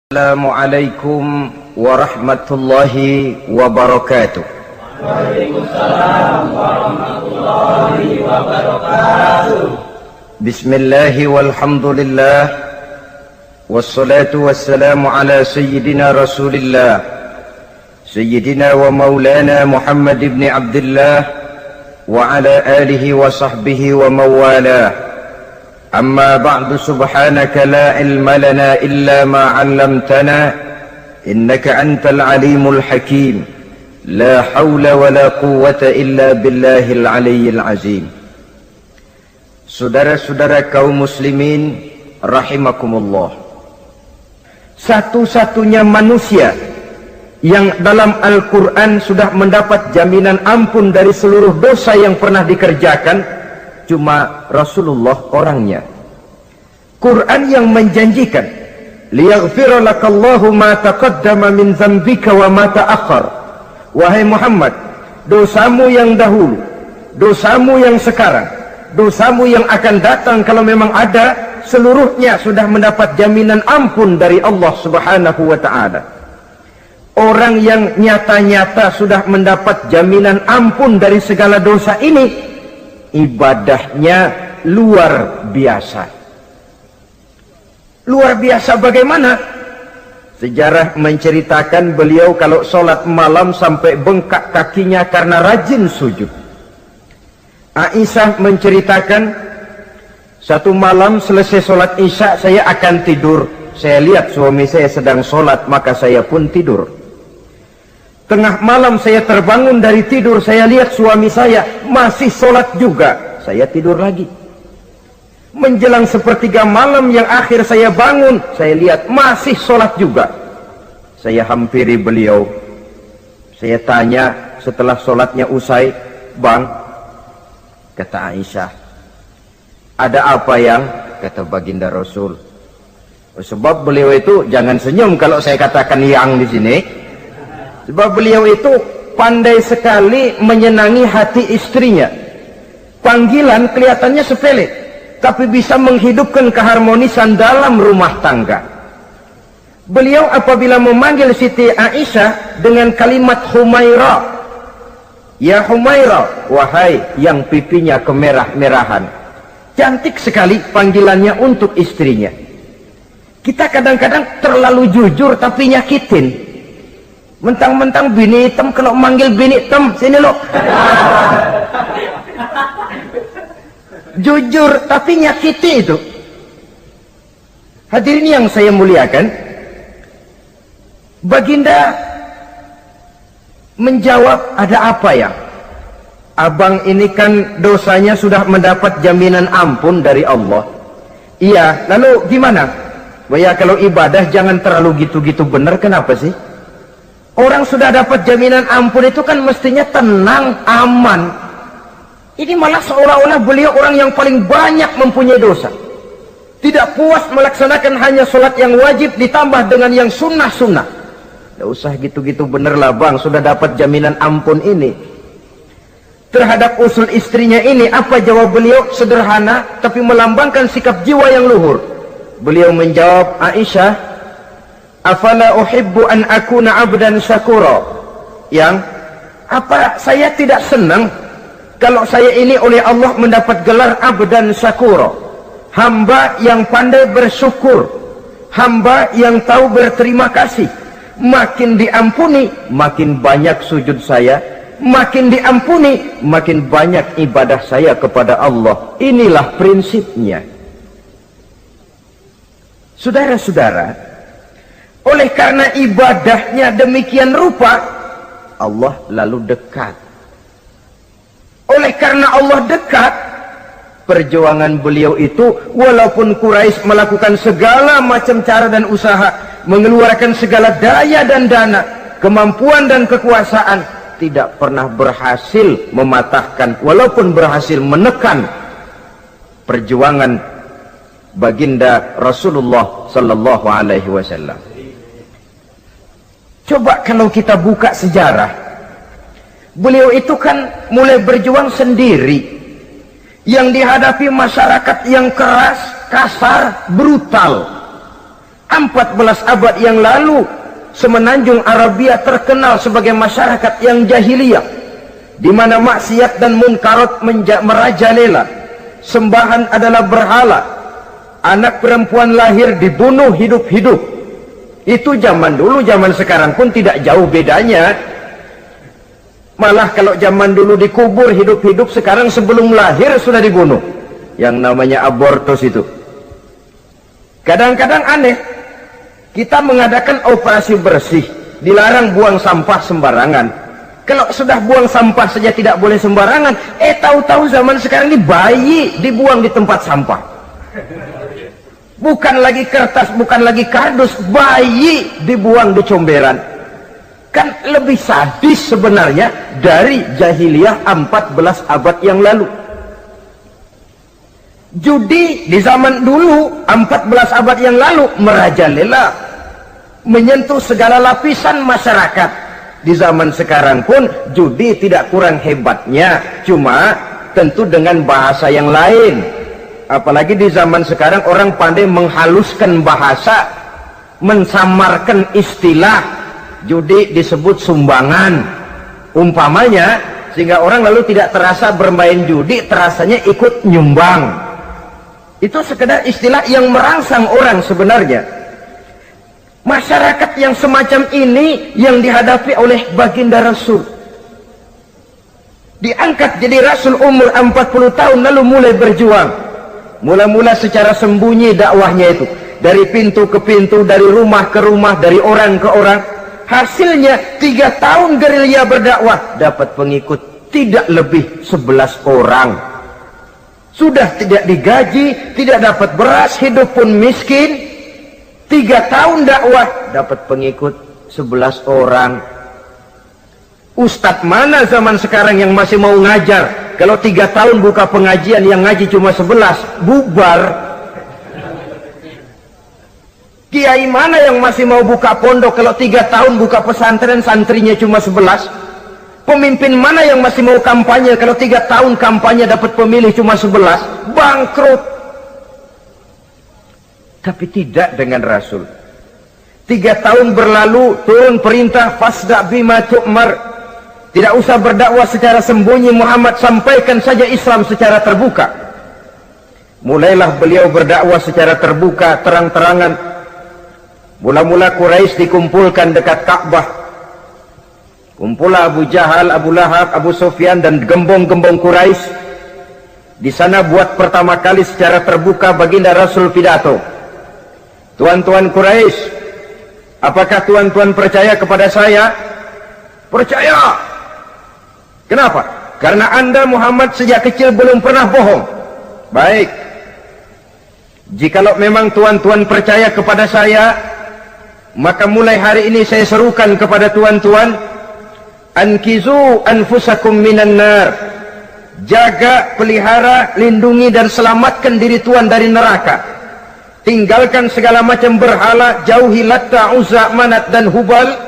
Assalamualaikum warahmatullahi wabarakatuh. Waalaikumsalam warahmatullahi wabarakatuh. Bismillahi walhamdulillah, wassalatu wassalamu ala sayyidina rasulillah, sayyidina wa maulana Muhammad ibn Abdullah wa ala alihi wa sahbihi wa mawalah. أما بعد سبحانك لا علم لنا إلا ما علمتنا إنك أنت العليم الحكيم لا حول ولا قوة إلا بالله العلي العظيم. Saudara-saudara kaum muslimin rahimakumullah, satu-satunya manusia yang dalam Al-Quran sudah mendapat jaminan ampun dari seluruh dosa yang pernah dikerjakan cuma Rasulullah orangnya. Quran yang menjanjikan liyaghfira lakallahu ma taqaddama min dzambika wa ma ta'akhkhar. Wahai Muhammad, dosamu yang dahulu, dosamu yang sekarang, dosamu yang akan datang kalau memang ada, seluruhnya sudah mendapat jaminan ampun dari Allah Subhanahu wa taala. Orang yang nyata-nyata sudah mendapat jaminan ampun dari segala dosa ini, ibadahnya luar biasa. Luar biasa bagaimana? Sejarah menceritakan beliau kalau sholat malam sampai bengkak kakinya karena rajin sujud. Aisyah menceritakan, satu malam selesai sholat isya saya akan tidur. Saya lihat suami saya sedang sholat, maka saya pun tidur. Tengah malam saya terbangun dari tidur, saya lihat suami saya masih sholat juga. Saya tidur lagi. Menjelang sepertiga malam yang akhir saya bangun, saya lihat masih sholat juga. Saya hampiri beliau. Saya tanya setelah sholatnya usai, "Bang," kata Aisyah, "ada apa yang?" Kata baginda Rasul, "Sebab beliau itu," jangan senyum kalau saya katakan yang di sini, sebab beliau itu pandai sekali menyenangi hati istrinya. Panggilan kelihatannya sepele, tapi bisa menghidupkan keharmonisan dalam rumah tangga. Beliau apabila memanggil Siti Aisyah dengan kalimat Humaira, "Ya Humaira," wahai yang pipinya kemerah-merahan. Cantik sekali panggilannya untuk istrinya. Kita kadang-kadang terlalu jujur tapi nyakitin. Mentang-mentang bini hitam, kalau manggil bini hitam, sini lo. Jujur tapi nyakiti itu. Hadirin yang saya muliakan, baginda menjawab, "Ada apa ya? Abang ini kan dosanya sudah mendapat jaminan ampun dari Allah." "Iya, lalu gimana?" "Ya kalau ibadah jangan terlalu gitu-gitu bener, kenapa sih? Orang sudah dapat jaminan ampun itu kan mestinya tenang, aman. Ini malah seolah-olah beliau orang yang paling banyak mempunyai dosa. Tidak puas melaksanakan hanya sholat yang wajib ditambah dengan yang sunnah-sunnah. Tidak usah gitu-gitu bener lah bang, sudah dapat jaminan ampun ini." Terhadap usul istrinya ini, apa jawab beliau? Sederhana tapi melambangkan sikap jiwa yang luhur. Beliau menjawab, "Aisyah, afala uhibbu an akuna abdan syakura." Yang apa saya tidak senang kalau saya ini oleh Allah mendapat gelar abdan syakura, hamba yang pandai bersyukur, hamba yang tahu berterima kasih. Makin diampuni, makin banyak sujud saya, makin diampuni, makin banyak ibadah saya kepada Allah. Inilah prinsipnya. Saudara-saudara, oleh karena ibadahnya demikian rupa, Allah lalu dekat. Oleh karena Allah dekat, perjuangan beliau itu, walaupun Quraisy melakukan segala macam cara dan usaha, mengeluarkan segala daya dan dana, kemampuan dan kekuasaan, tidak pernah berhasil mematahkan, walaupun berhasil menekan perjuangan baginda Rasulullah sallallahu alaihi wasallam. Coba kalau kita buka sejarah, beliau itu kan mulai berjuang sendiri, yang dihadapi masyarakat yang keras, kasar, brutal. 14 abad yang lalu, semenanjung Arabia terkenal sebagai masyarakat yang jahiliyah, di mana maksiat dan munkarat merajalela. Sembahan adalah berhala. Anak perempuan lahir dibunuh hidup-hidup. Itu zaman dulu, zaman sekarang pun tidak jauh bedanya. Malah kalau zaman dulu dikubur hidup-hidup, sekarang sebelum lahir sudah dibunuh. Yang namanya abortus itu. Kadang-kadang aneh, kita mengadakan operasi bersih, dilarang buang sampah sembarangan. Kalau sudah buang sampah saja tidak boleh sembarangan, tahu-tahu zaman sekarang ini bayi dibuang di tempat sampah. Bukan lagi kertas, bukan lagi kardus, bayi dibuang di comberan. Kan lebih sadis sebenarnya dari jahiliyah 14 abad yang lalu. Judi di zaman dulu 14 abad yang lalu merajalela, menyentuh segala lapisan masyarakat. Di zaman sekarang pun judi tidak kurang hebatnya, cuma tentu dengan bahasa yang lain. Apalagi di zaman sekarang orang pandai menghaluskan bahasa, mensamarkan istilah. Judi disebut sumbangan umpamanya, sehingga orang lalu tidak terasa bermain judi, terasanya ikut nyumbang. Itu sekedar istilah yang merangsang orang sebenarnya. Masyarakat yang semacam ini yang dihadapi oleh baginda Rasul. Diangkat jadi Rasul umur 40 tahun lalu mulai berjuang. Mula-mula secara sembunyi dakwahnya itu. Dari pintu ke pintu, dari rumah ke rumah, dari orang ke orang. Hasilnya 3 tahun gerilya berdakwah, dapat pengikut tidak lebih 11 orang. Sudah tidak digaji, tidak dapat beras, hidup pun miskin. 3 tahun dakwah, dapat pengikut 11 orang. Ustadz mana zaman sekarang yang masih mau ngajar? Kalau 3 tahun buka pengajian, yang ngaji cuma 11, bubar. Kiai mana yang masih mau buka pondok? Kalau 3 tahun buka pesantren, santrinya cuma 11. Pemimpin mana yang masih mau kampanye? Kalau 3 tahun kampanye dapat pemilih cuma 11, bangkrut. Tapi tidak dengan Rasul. 3 tahun berlalu, turun perintah fasda bima tu'mar. Tidak usah berdakwah secara sembunyi, Muhammad sampaikan saja Islam secara terbuka. Mulailah beliau berdakwah secara terbuka, terang-terangan. Mula-mula Quraisy dikumpulkan dekat Ka'bah. Kumpulah Abu Jahal, Abu Lahab, Abu Sufyan dan gembong-gembong Quraisy. Di sana buat pertama kali secara terbuka baginda Rasul pidato. Tuan-tuan Quraisy, apakah tuan-tuan percaya kepada saya? Percaya. Kenapa? Karena Anda Muhammad sejak kecil belum pernah bohong. Baik. Jikalau memang tuan-tuan percaya kepada saya, maka mulai hari ini saya serukan kepada tuan-tuan, ankizu anfusakum minan nar. Jaga, pelihara, lindungi dan selamatkan diri tuan dari neraka. Tinggalkan segala macam berhala, jauhi Latta, Uzza, Manat dan Hubal.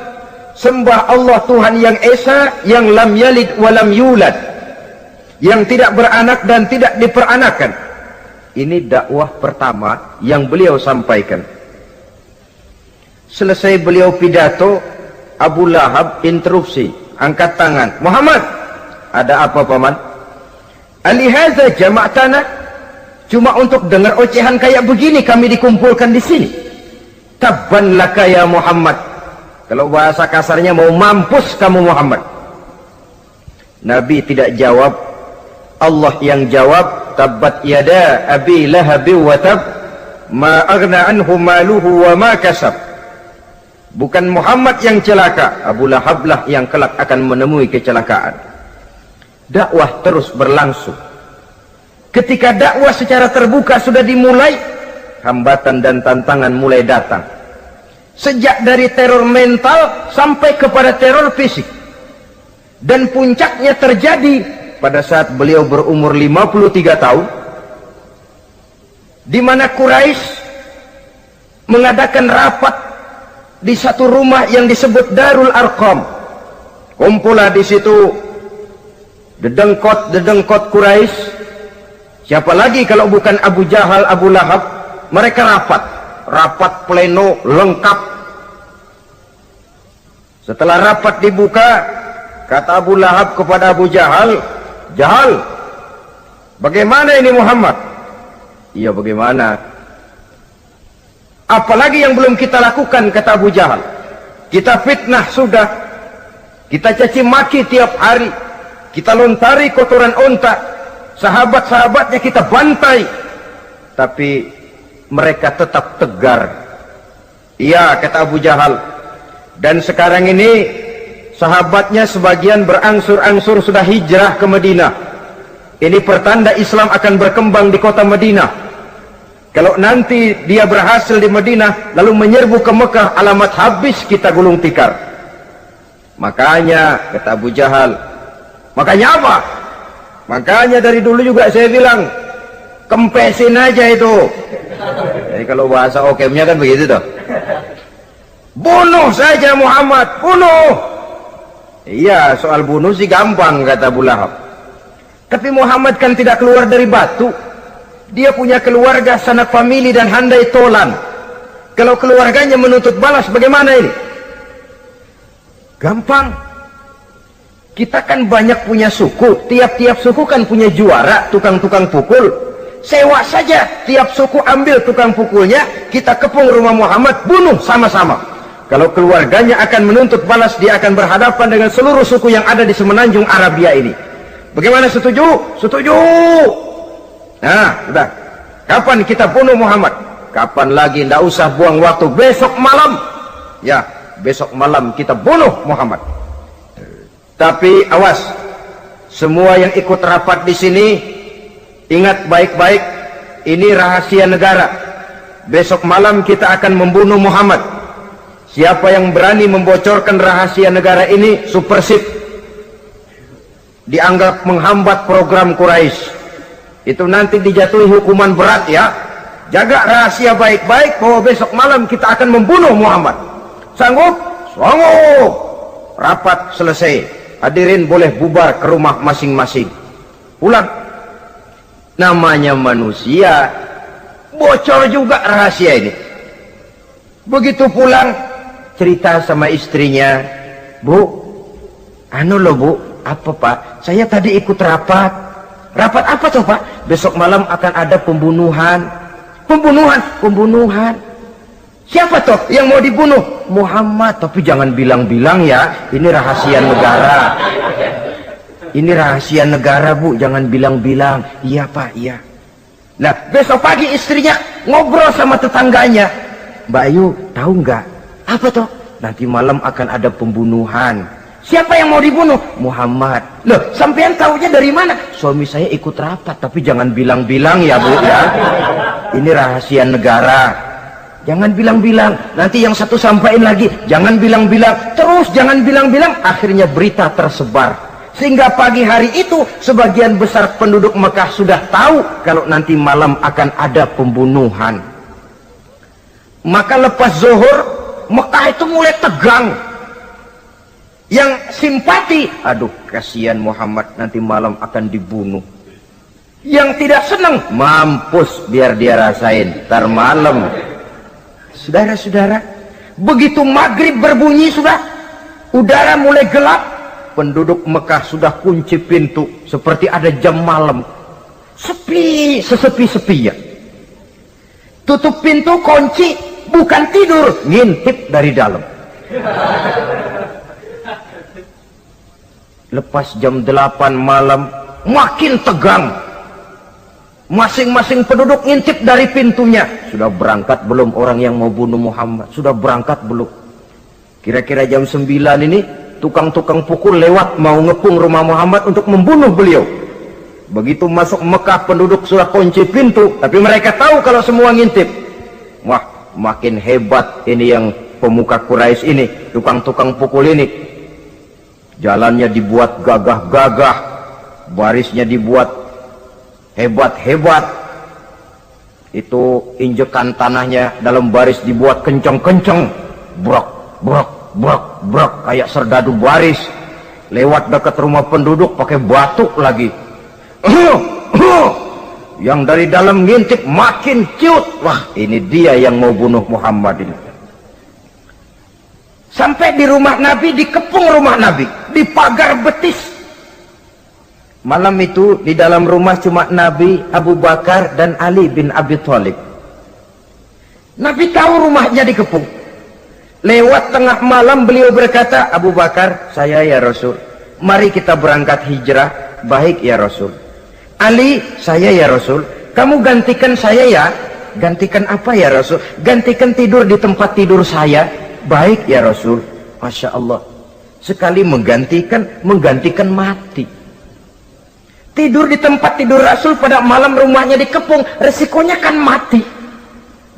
Sembah Allah Tuhan yang Esa, yang lam yalid walam yulad, yang tidak beranak dan tidak diperanakan. Ini dakwah pertama yang beliau sampaikan. Selesai beliau pidato, Abu Lahab interupsi, angkat tangan. Muhammad, ada apa paman? Alihaza jama'tana, cuma untuk dengar ocehan kayak begini kami dikumpulkan di sini. Tabban laka ya Muhammad. Kalau bahasa kasarnya, mau mampus kamu Muhammad. Nabi tidak jawab, Allah yang jawab. Tabbat yada abi lahabi wa tab, ma aghna anhu maluhu wa ma kasab. Bukan Muhammad yang celaka, Abu Lahab lah yang kelak akan menemui kecelakaan. Dakwah terus berlangsung. Ketika dakwah secara terbuka sudah dimulai, hambatan dan tantangan mulai datang. Sejak dari teror mental sampai kepada teror fisik. Dan puncaknya terjadi pada saat beliau berumur 53 tahun, di mana Quraisy mengadakan rapat di satu rumah yang disebut Darul Arqam. Kumpulah di situ dedengkot Quraisy. Siapa lagi kalau bukan Abu Jahal, Abu Lahab? Mereka rapat. rapat pleno lengkap. Setelah rapat dibuka, kata Abu Lahab kepada Abu Jahal, "Jahal, bagaimana ini Muhammad?" "Iya, bagaimana? Apalagi yang belum kita lakukan," kata Abu Jahal. "Kita fitnah sudah, kita caci maki tiap hari, kita lontari kotoran onta, sahabat-sahabatnya kita bantai, tapi mereka tetap tegar." "Iya," kata Abu Jahal, "dan sekarang ini sahabatnya sebagian berangsur-angsur sudah hijrah ke Madinah. Ini pertanda Islam akan berkembang di kota Madinah. Kalau nanti dia berhasil di Madinah lalu menyerbu ke Mekah, alamat habis kita gulung tikar." "Makanya," kata Abu Jahal. "Makanya apa?" "Makanya dari dulu juga saya bilang, kempesin aja itu." Jadi kalau bahasa okemnya kan begitu toh. "Bunuh saja Muhammad, bunuh." "Iya, soal bunuh sih gampang," kata Abu Lahab. "Tapi Muhammad kan tidak keluar dari batu. Dia punya keluarga, sanak famili dan handai tolan. Kalau keluarganya menuntut balas, bagaimana ini?" "Gampang. Kita kan banyak punya suku. Tiap-tiap suku kan punya juara, tukang-tukang pukul. Sewa saja, tiap suku ambil tukang pukulnya, kita kepung rumah Muhammad, bunuh sama-sama. Kalau keluarganya akan menuntut balas, dia akan berhadapan dengan seluruh suku yang ada di semenanjung Arabia ini. Bagaimana, setuju?" "Setuju." "Nah, sudah. Kapan kita bunuh Muhammad?" "Kapan lagi, tidak usah buang waktu. Besok malam." "Ya, besok malam kita bunuh Muhammad. Tapi awas, semua yang ikut rapat di sini, ingat baik-baik, ini rahasia negara. Besok malam kita akan membunuh Muhammad. Siapa yang berani membocorkan rahasia negara ini, supersip, dianggap menghambat program Quraisy. Itu nanti dijatuhi hukuman berat ya. Jaga rahasia baik-baik bahwa besok malam kita akan membunuh Muhammad. Sanggup?" "Sanggup." Rapat selesai. Hadirin boleh bubar ke rumah masing-masing. Pulang. Namanya manusia, bocor juga rahasia ini. Begitu pulang, cerita sama istrinya, "Bu, anu loh Bu." "Apa Pak?" "Saya tadi ikut rapat." "Rapat apa tuh Pak?" "Besok malam akan ada pembunuhan." Pembunuhan. "Siapa toh yang mau dibunuh?" "Muhammad." "Tapi jangan bilang-bilang ya, ini rahasia negara." "Ini rahasia negara Bu, jangan bilang-bilang." "Iya Pak, iya." Nah, besok pagi istrinya ngobrol sama tetangganya, "Mbak Ayu, tahu nggak?" "Apa toh?" "Nanti malam akan ada pembunuhan." "Siapa yang mau dibunuh?" "Muhammad." "Loh, sampean tahunya dari mana?" "Suami saya ikut rapat." "Tapi jangan bilang-bilang ya Bu ya. Ini rahasia negara. Jangan bilang-bilang. Nanti yang satu sampaikan lagi, jangan bilang-bilang. Terus jangan bilang-bilang. Akhirnya berita tersebar. Sehingga pagi hari itu sebagian besar penduduk Mekah sudah tahu kalau nanti malam akan ada pembunuhan. Maka lepas zuhur, Mekah itu mulai tegang. Yang simpati, "Aduh, kasihan Muhammad, nanti malam akan dibunuh." Yang tidak senang, "Mampus, biar dia rasain, ntar malam." Saudara-saudara, begitu maghrib berbunyi sudah, udara mulai gelap, penduduk Mekah sudah kunci pintu seperti ada jam malam. Sepi, sesepi-sepinya. Tutup pintu, kunci, bukan tidur, ngintip dari dalam. Lepas jam 8 malam, makin tegang. Masing-masing penduduk ngintip dari pintunya. Sudah berangkat belum orang yang mau bunuh Muhammad? Sudah berangkat belum? Kira-kira jam 9 ini, tukang-tukang pukul lewat mau ngepung rumah Muhammad untuk membunuh beliau. Begitu masuk Mekah, penduduk sudah kunci pintu, tapi mereka tahu kalau semua ngintip. Wah, makin hebat ini yang pemuka Quraisy ini, tukang-tukang pukul ini. Jalannya dibuat gagah-gagah, barisnya dibuat hebat-hebat. Itu injekan tanahnya dalam baris dibuat kenceng-kenceng, brok, brok, brok, brok, kayak serdadu baris. Lewat dekat rumah penduduk pakai batuk lagi. yang dari dalam ngintip makin ciut. Wah, ini dia yang mau bunuh Muhammad ini. Sampai di rumah Nabi, dikepung rumah Nabi, di pagar betis. Malam itu di dalam rumah cuma Nabi, Abu Bakar dan Ali bin Abi Thalib. Nabi tahu rumahnya dikepung. Lewat tengah malam beliau berkata, Abu Bakar, saya ya Rasul, mari kita berangkat hijrah. Baik ya Rasul. Ali, saya ya Rasul, kamu gantikan saya ya. Gantikan apa ya Rasul? Gantikan tidur di tempat tidur saya. Baik ya Rasul. Masya Allah, sekali menggantikan mati. Tidur di tempat tidur Rasul pada malam rumahnya dikepung, resikonya kan mati.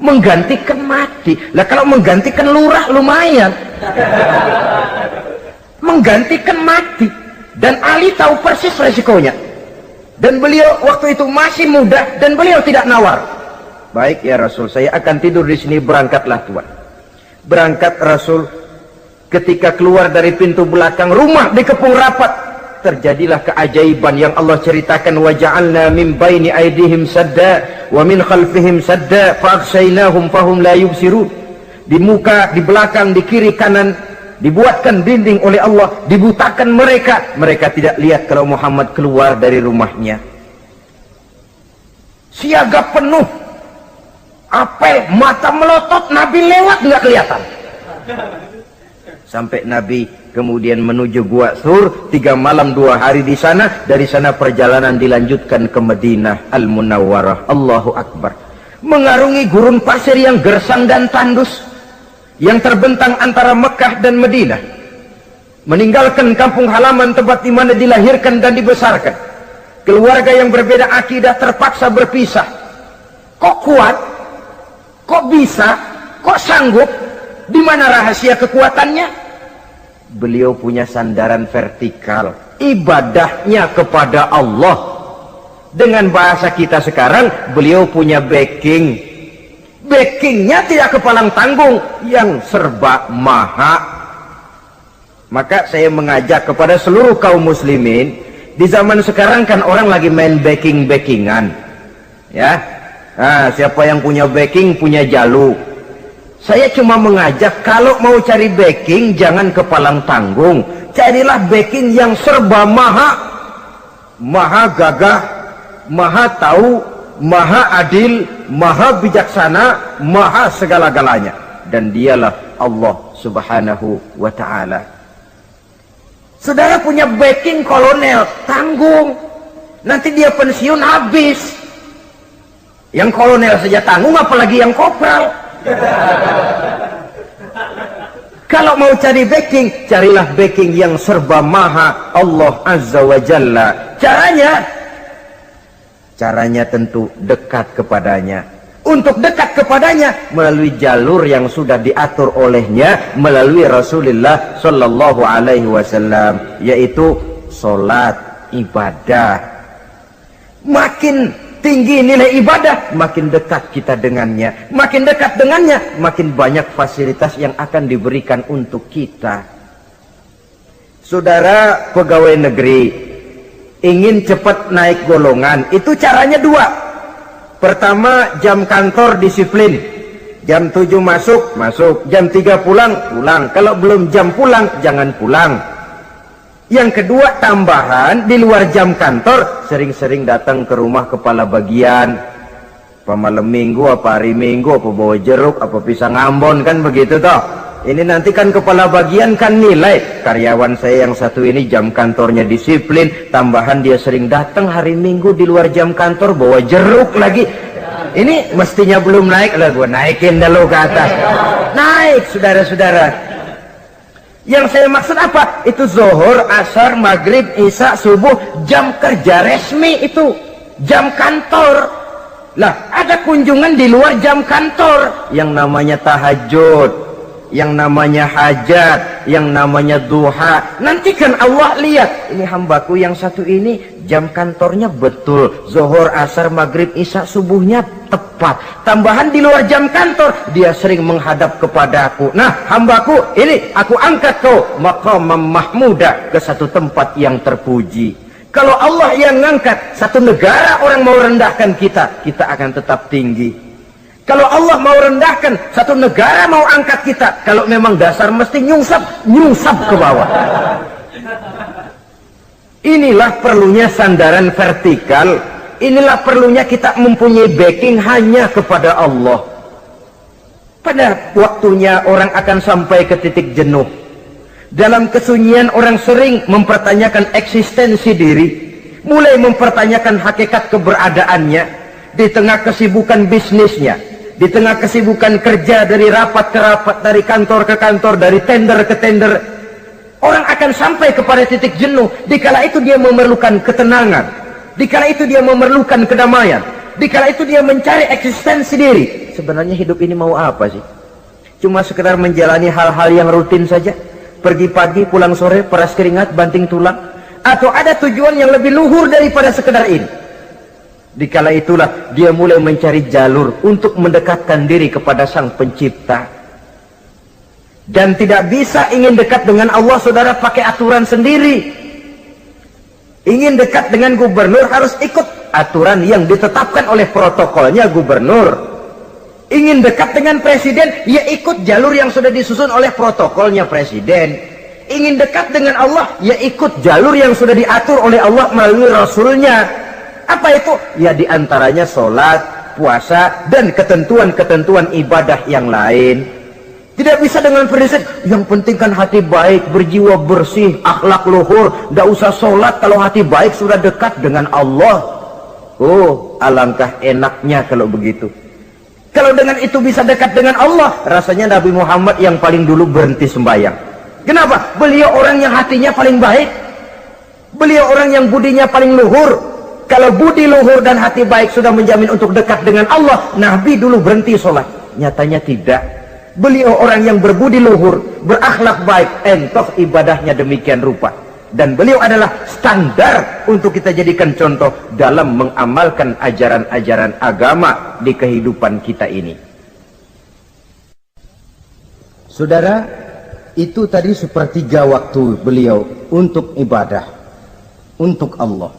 Menggantikan mati. Lah kalau menggantikan lurah lumayan. Menggantikan mati. Dan Ali tahu persis resikonya. Dan beliau waktu itu masih muda dan beliau tidak nawar. Baik ya Rasul, saya akan tidur di sini, berangkatlah Tuhan. Berangkat Rasul, ketika keluar dari pintu belakang rumah dikepung rapat, terjadilah keajaiban yang Allah ceritakan. Wa ja'alna min baini aydihim sadda wa min khalfihim sadda fa aghshaynahum fahum la yubsirun. Di muka, di belakang, di kiri kanan dibuatkan dinding oleh Allah, dibutakan mereka tidak lihat kalau Muhammad keluar dari rumahnya. Siaga penuh, apel, mata melotot, Nabi lewat nggak kelihatan. Sampai Nabi kemudian menuju Gua Thur, 3 malam 2 hari di sana. Dari sana perjalanan dilanjutkan ke Madinah Al-Munawwarah. Allahu Akbar. Mengarungi gurun pasir yang gersang dan tandus, yang terbentang antara Mekah dan Madinah. Meninggalkan kampung halaman tempat di mana dilahirkan dan dibesarkan. Keluarga yang berbeda akidah terpaksa berpisah. Kok kuat? Kok bisa? Kok sanggup? Di mana rahasia kekuatannya? Beliau punya sandaran vertikal, ibadahnya kepada Allah. Dengan bahasa kita sekarang, beliau punya backing. Backingnya tidak kepalang tanggung, yang serba maha. Maka saya mengajak kepada seluruh kaum muslimin, di zaman sekarang kan orang lagi main backingan, ya. Nah, siapa yang punya backing punya jalu. Saya cuma mengajak, kalau mau cari backing jangan kepalang tanggung, carilah backing yang serba maha. Maha gagah, maha tahu, maha adil, maha bijaksana, maha segala-galanya. Dan dialah Allah Subhanahu wa ta'ala. Saudara punya backing kolonel, tanggung. Nanti dia pensiun habis. Yang kolonel saja tanggung, apalagi yang kopral. Kalau mau cari backing, carilah backing yang serba maha, Allah Azza wa Jalla. Caranya tentu dekat kepadanya. Untuk dekat kepadanya melalui jalur yang sudah diatur olehnya, melalui Rasulullah Sallallahu Alaihi Wasallam, yaitu solat, ibadah. Makin tinggi nilai ibadah, makin dekat kita dengannya. Makin dekat dengannya, makin banyak fasilitas yang akan diberikan untuk kita. Saudara pegawai negeri ingin cepat naik golongan, itu caranya 2. Pertama, jam kantor disiplin. Jam 7 masuk, jam 3 pulang. Kalau belum jam pulang, jangan pulang. Yang kedua, tambahan, di luar jam kantor sering-sering datang ke rumah kepala bagian. Apa malam minggu, apa hari minggu, apa bawa jeruk, apa pisang Ambon, kan begitu toh. Ini nanti kan kepala bagian kan nilai, karyawan saya yang satu ini jam kantornya disiplin, tambahan dia sering datang hari minggu di luar jam kantor bawa jeruk lagi. Ini mestinya belum naik, lah gua naikin dulu ke atas. Naik, saudara-saudara. Yang saya maksud apa? Itu zuhur, asar, maghrib, isya, subuh, jam kerja resmi itu, jam kantor. Lah, ada kunjungan di luar jam kantor, yang namanya tahajud, yang namanya hajat, yang namanya duha. Nanti kan Allah lihat, ini hambaku yang satu ini jam kantornya betul, zuhur, asar, maghrib, isya, subuhnya tepat. Tambahan di luar jam kantor, dia sering menghadap kepadaku. Nah, hambaku ini aku angkat kau maqamam mahmuda, ke satu tempat yang terpuji. Kalau Allah yang ngangkat, satu negara orang mau rendahkan kita, kita akan tetap tinggi. Kalau Allah mau rendahkan, satu negara mau angkat kita, kalau memang dasar mesti nyungsap ke bawah. Inilah perlunya sandaran vertikal. Inilah perlunya kita mempunyai backing hanya kepada Allah. Pada waktunya orang akan sampai ke titik jenuh. Dalam kesunyian orang sering mempertanyakan eksistensi diri, mulai mempertanyakan hakikat keberadaannya di tengah kesibukan bisnisnya, di tengah kesibukan kerja dari rapat ke rapat, dari kantor ke kantor, dari tender ke tender. Orang akan sampai kepada titik jenuh. Dikala itu dia memerlukan ketenangan, dikala itu dia memerlukan kedamaian, dikala itu dia mencari eksistensi diri. Sebenarnya hidup ini mau apa sih? Cuma sekedar menjalani hal-hal yang rutin saja, pergi pagi pulang sore, peras keringat banting tulang, atau ada tujuan yang lebih luhur daripada sekedar ini? Dikala itulah dia mulai mencari jalur untuk mendekatkan diri kepada Sang Pencipta. Dan tidak bisa ingin dekat dengan Allah, saudara, pakai aturan sendiri. Ingin dekat dengan gubernur harus ikut aturan yang ditetapkan oleh protokolnya gubernur. Ingin dekat dengan presiden, ya ikut jalur yang sudah disusun oleh protokolnya presiden. Ingin dekat dengan Allah, ya ikut jalur yang sudah diatur oleh Allah melalui Rasulnya. Apa itu? Ya diantaranya sholat, puasa, dan ketentuan-ketentuan ibadah yang lain. Tidak bisa dengan prinsip, yang penting kan hati baik, berjiwa bersih, akhlak luhur, tidak usah sholat kalau hati baik sudah dekat dengan Allah. Oh, alangkah enaknya kalau begitu. Kalau dengan itu bisa dekat dengan Allah, rasanya Nabi Muhammad yang paling dulu berhenti sembahyang. Kenapa? Beliau orang yang hatinya paling baik. Beliau orang yang budinya paling luhur. Kalau budi luhur dan hati baik sudah menjamin untuk dekat dengan Allah, Nabi dulu berhenti sholat. Nyatanya tidak. Beliau orang yang berbudi luhur, berakhlak baik, entoh ibadahnya demikian rupa. Dan beliau adalah standar untuk kita jadikan contoh dalam mengamalkan ajaran-ajaran agama di kehidupan kita ini. Saudara, itu tadi sepertiga waktu beliau untuk ibadah, untuk Allah.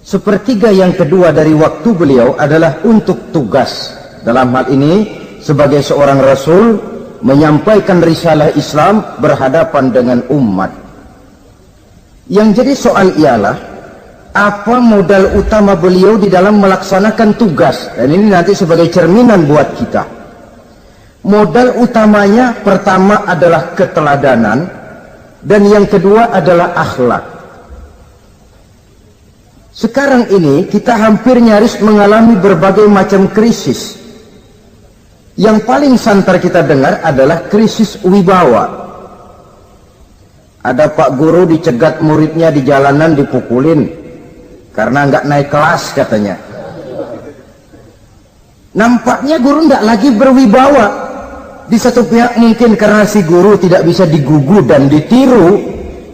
Sepertiga yang kedua dari waktu beliau adalah untuk tugas. Dalam hal ini, sebagai seorang Rasul, menyampaikan risalah Islam berhadapan dengan umat. Yang jadi soal ialah, apa modal utama beliau di dalam melaksanakan tugas? Dan ini nanti sebagai cerminan buat kita. Modal utamanya pertama adalah keteladanan, dan yang kedua adalah akhlak. Sekarang ini kita hampir nyaris mengalami berbagai macam krisis. Yang paling santer kita dengar adalah krisis wibawa. Ada pak guru dicegat muridnya di jalanan, dipukulin karena nggak naik kelas katanya. Nampaknya guru nggak lagi berwibawa. Di satu pihak mungkin karena si guru tidak bisa digugu dan ditiru,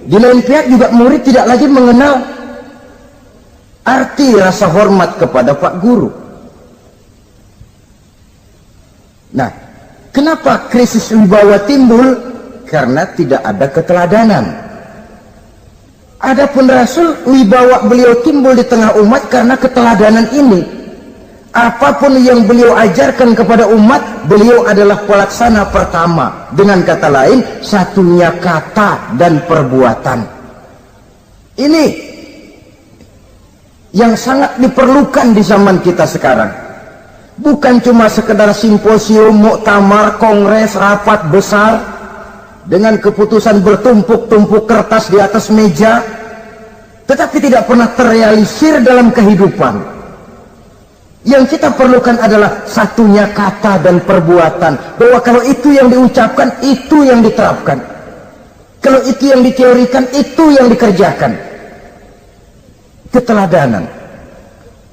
di lain pihak juga murid tidak lagi mengenal arti rasa hormat kepada pak guru. Nah, kenapa krisis wibawa timbul? Karena tidak ada keteladanan. Adapun Rasul, wibawa beliau timbul di tengah umat karena keteladanan ini. Apapun yang beliau ajarkan kepada umat, beliau adalah pelaksana pertama. Dengan kata lain, satunya kata dan perbuatan. Ini yang sangat diperlukan di zaman kita sekarang. Bukan cuma sekedar simposium, muktamar, kongres, rapat besar dengan keputusan bertumpuk-tumpuk kertas di atas meja, tetapi tidak pernah terrealisir dalam kehidupan. Yang kita perlukan adalah satunya kata dan perbuatan, bahwa kalau itu yang diucapkan, itu yang diterapkan. Kalau itu yang diteorikan, itu yang dikerjakan. Keteladanan.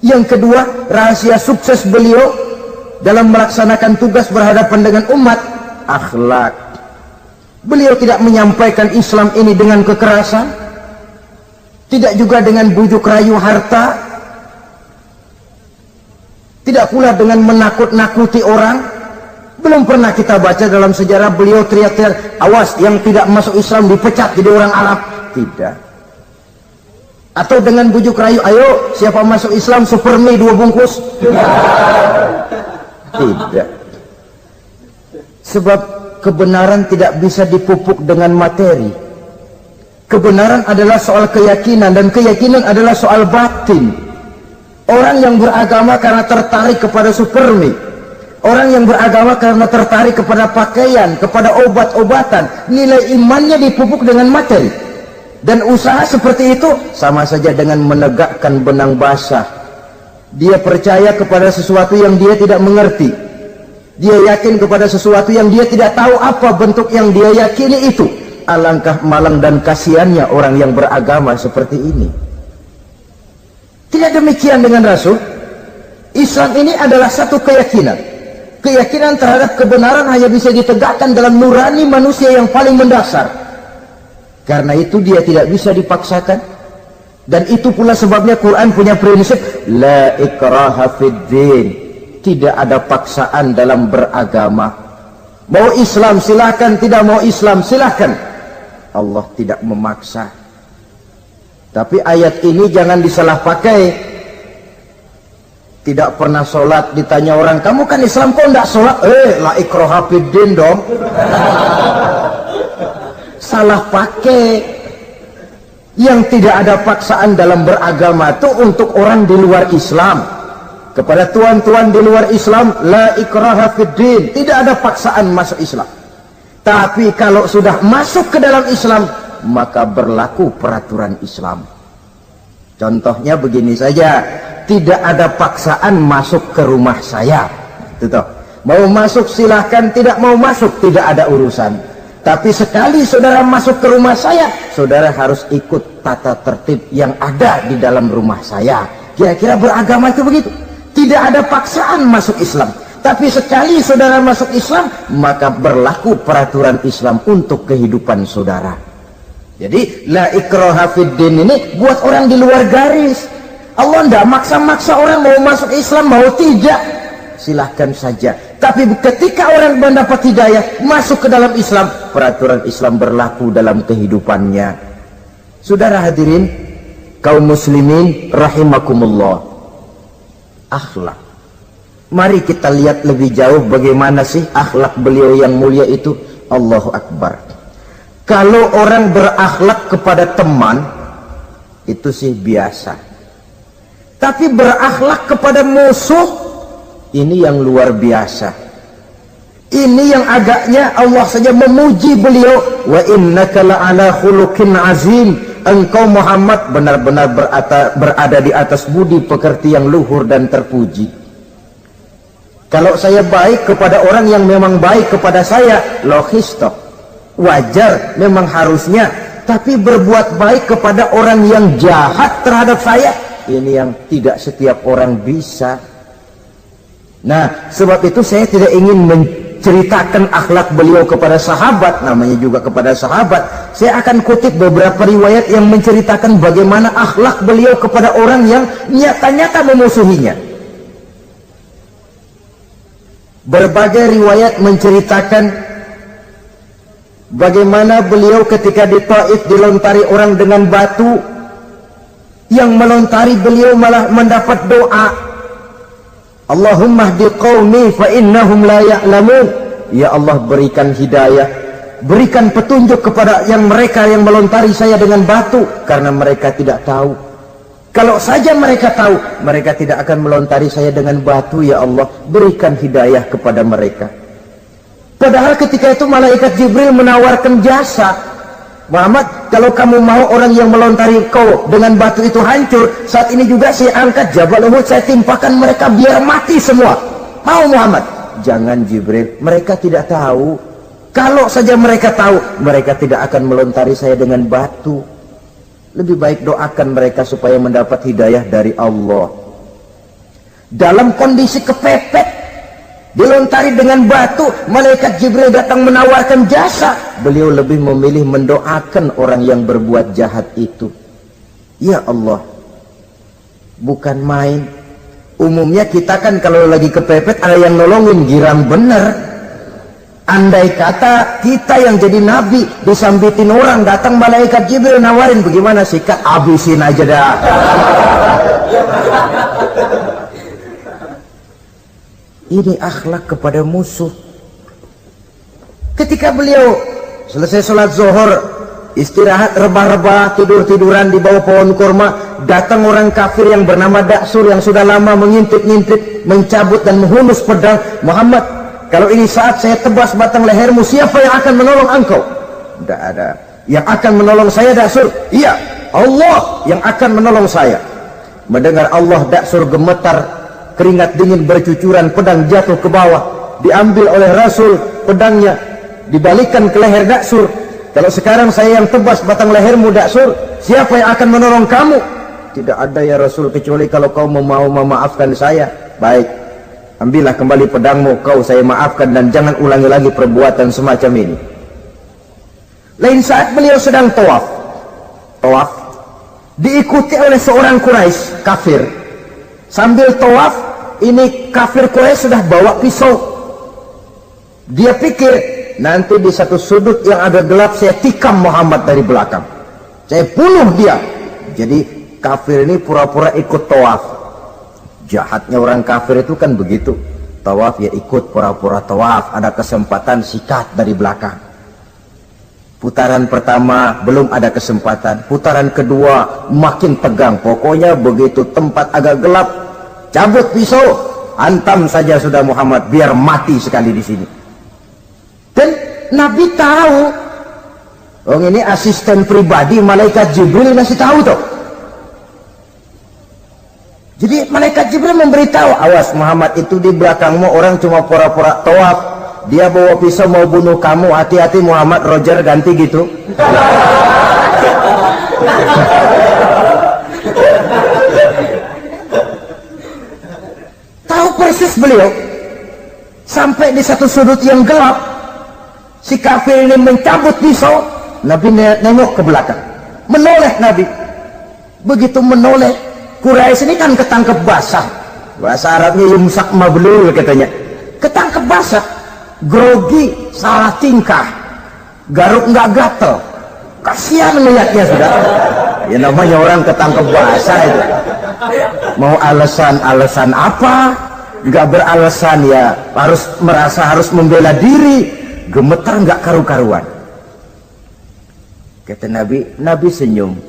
Yang kedua, rahasia sukses beliau dalam melaksanakan tugas berhadapan dengan umat, akhlak. Beliau tidak menyampaikan Islam ini dengan kekerasan, tidak juga dengan bujuk rayu harta, tidak pula dengan menakut-nakuti orang. Belum pernah kita baca dalam sejarah beliau teriak-teriak, awas yang tidak masuk Islam dipecat jadi orang Arab. Tidak. Atau dengan bujuk rayu, ayo siapa masuk Islam super mie 2 bungkus? Tidak. Sebab kebenaran tidak bisa dipupuk dengan materi. Kebenaran adalah soal keyakinan, dan keyakinan adalah soal batin. Orang yang beragama karena tertarik kepada super mie, orang yang beragama karena tertarik kepada pakaian, kepada obat-obatan, nilai imannya dipupuk dengan materi. Dan usaha seperti itu sama saja dengan menegakkan benang basah. Dia percaya kepada sesuatu yang dia tidak mengerti. Dia yakin kepada sesuatu yang dia tidak tahu apa bentuk yang dia yakini itu. Alangkah malang dan kasihannya orang yang beragama seperti ini. Tidak demikian dengan Rasul. Islam ini adalah satu keyakinan. Keyakinan terhadap kebenaran hanya bisa ditegakkan dalam nurani manusia yang paling mendasar. Karena itu dia tidak bisa dipaksakan. Dan itu pula sebabnya Quran punya prinsip la ikraha fid din. Tidak ada paksaan dalam beragama. Mau Islam silahkan, tidak mau Islam silahkan. Allah tidak memaksa. Tapi ayat ini jangan disalah pakai. Tidak pernah sholat, ditanya orang, kamu kan Islam kok enggak sholat? La ikraha fid din dong. Salah pakai. Yang tidak ada paksaan dalam beragama itu untuk orang di luar Islam. Kepada tuan-tuan di luar Islam, la ikraha fid din, tidak ada paksaan masuk Islam. Tapi kalau sudah masuk ke dalam Islam, maka berlaku peraturan Islam. Contohnya begini saja, tidak ada paksaan masuk ke rumah saya. Itu toh. Mau masuk silahkan, tidak mau masuk tidak ada urusan. Tapi sekali saudara masuk ke rumah saya, saudara harus ikut tata tertib yang ada di dalam rumah saya. Kira-kira beragama itu begitu. Tidak ada paksaan masuk Islam. Tapi sekali saudara masuk Islam, maka berlaku peraturan Islam untuk kehidupan saudara. Jadi la ikraha fid din ini buat orang di luar garis. Allah tidak maksa-maksa orang mau masuk Islam, mau tidak, silahkan saja. Tapi ketika orang mendapat hidayah masuk ke dalam Islam, peraturan Islam berlaku dalam kehidupannya. Saudara hadirin kaum muslimin rahimakumullah, akhlak, mari kita lihat lebih jauh bagaimana sih akhlak beliau yang mulia itu. Allahu Akbar. Kalau orang berakhlak kepada teman itu sih biasa, tapi berakhlak kepada musuh ini yang luar biasa. Ini yang agaknya Allah saja memuji beliau, wa innaka la'ala khuluqin azim. Engkau Muhammad benar-benar berada di atas budi pekerti yang luhur dan terpuji. Kalau saya baik kepada orang yang memang baik kepada saya, logis toh, wajar, memang harusnya. Tapi berbuat baik kepada orang yang jahat terhadap saya, ini yang tidak setiap orang bisa. Nah, sebab itu saya tidak ingin menceritakan akhlak beliau kepada sahabat, namanya juga kepada sahabat. Saya akan kutip beberapa riwayat yang menceritakan bagaimana akhlak beliau kepada orang yang nyata-nyata memusuhinya. Berbagai riwayat menceritakan bagaimana beliau ketika di Taif dilontari orang dengan batu, yang melontari beliau malah mendapat doa, Allahumma hdi qaumi fa innahum la ya'lamun. Ya Allah, berikan hidayah, berikan petunjuk kepada yang mereka yang melontari saya dengan batu, karena mereka tidak tahu. Kalau saja mereka tahu, mereka tidak akan melontari saya dengan batu. Ya Allah, berikan hidayah kepada mereka. Padahal ketika itu malaikat Jibril menawarkan jasa, Muhammad, kalau kamu mau orang yang melontari kau dengan batu itu hancur, saat ini juga saya angkat Jabal Uhud, saya timpakan mereka biar mati semua. Mau Muhammad? Jangan Jibril, mereka tidak tahu. Kalau saja mereka tahu, mereka tidak akan melontari saya dengan batu. Lebih baik doakan mereka supaya mendapat hidayah dari Allah. Dalam kondisi kepepet, dilontari dengan batu, malaikat Jibril datang menawarkan jasa. Beliau lebih memilih mendoakan orang yang berbuat jahat itu. Ya Allah, bukan main. Umumnya kita kan kalau lagi kepepet ada yang nolongin, girang bener. Andai kata kita yang jadi nabi disambitin orang, datang malaikat Jibril nawarin, bagaimana sikat? Habisin aja dah. Ini akhlak kepada musuh. Ketika beliau selesai sholat zuhur, istirahat rebah-rebah, tidur-tiduran di bawah pohon kurma, datang orang kafir yang bernama Daksur yang sudah lama mengintip-ngintip, mencabut dan menghunus pedang. Muhammad, kalau ini saat saya tebas batang lehermu, siapa yang akan menolong engkau? Tidak ada. Yang akan menolong saya Daksur? Iya, Allah yang akan menolong saya. Mendengar Allah, Daksur gemetar, keringat dingin bercucuran, pedang jatuh ke bawah, diambil oleh Rasul pedangnya, dibalikan ke leher Daksur. Kalau sekarang saya yang tebas batang lehermu Daksur, siapa yang akan menolong kamu? Tidak ada ya Rasul, kecuali kalau kau mau memaafkan saya. Baik, ambillah kembali pedangmu, kau saya maafkan, dan jangan ulangi lagi perbuatan semacam ini. Lain saat beliau sedang tawaf, diikuti oleh seorang Quraisy kafir. Sambil tawaf, ini kafir Quraisy sudah bawa pisau. Dia pikir, nanti di satu sudut yang agak gelap saya tikam Muhammad dari belakang, saya bunuh dia. Jadi kafir ini pura-pura ikut tawaf. Jahatnya orang kafir itu kan begitu, tawaf ya ikut pura-pura tawaf, ada kesempatan sikat dari belakang. Putaran pertama belum ada kesempatan, putaran kedua makin tegang. Pokoknya begitu tempat agak gelap, cabut pisau, hantam saja sudah Muhammad, biar mati sekali di sini. Dan Nabi tahu, oh ini asisten pribadi malaikat Jibril masih tahu tuh. Jadi malaikat Jibril memberitahu, awas Muhammad, itu di belakangmu orang cuma pura-pura tawaf, dia bawa pisau mau bunuh kamu, hati-hati Muhammad, Roger ganti gitu. Tahu persis beliau. Sampai di satu sudut yang gelap, si kafir ini mencabut pisau. Nabi nengok ke belakang, menoleh Nabi. Begitu menoleh, Quraisy ini kan ketangkep basah, bahasa Arabnya yumsak mablul katanya, ketangkep basah, grogi, salah tingkah, garuk nggak gatel, kasihan melihatnya sudah. Ya namanya orang ketangkep basah itu, mau alasan apa? Nggak beralasan ya, harus merasa harus membela diri, gemetar nggak karu-karuan. Kata Nabi senyum.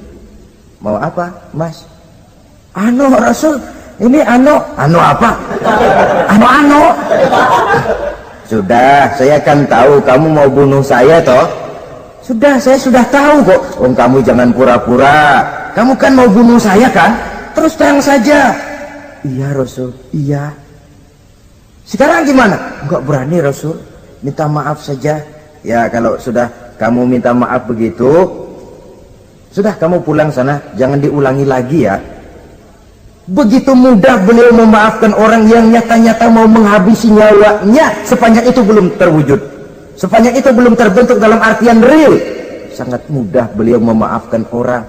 Mau apa, Mas? Anu Rasul, ini anu apa? Anu. Sudah, saya kan tahu kamu mau bunuh saya toh. Sudah, saya sudah tahu kok. Oh, kamu jangan pura-pura. Kamu kan mau bunuh saya kan? Terus terang saja. Iya Rasul, iya. Sekarang gimana? Enggak berani Rasul, minta maaf saja. Ya kalau sudah kamu minta maaf begitu, sudah kamu pulang sana, jangan diulangi lagi ya. Begitu mudah beliau memaafkan orang yang nyata-nyata mau menghabisi nyawanya, sepanjang itu belum terwujud, sepanjang itu belum terbentuk dalam artian real. Sangat mudah beliau memaafkan orang.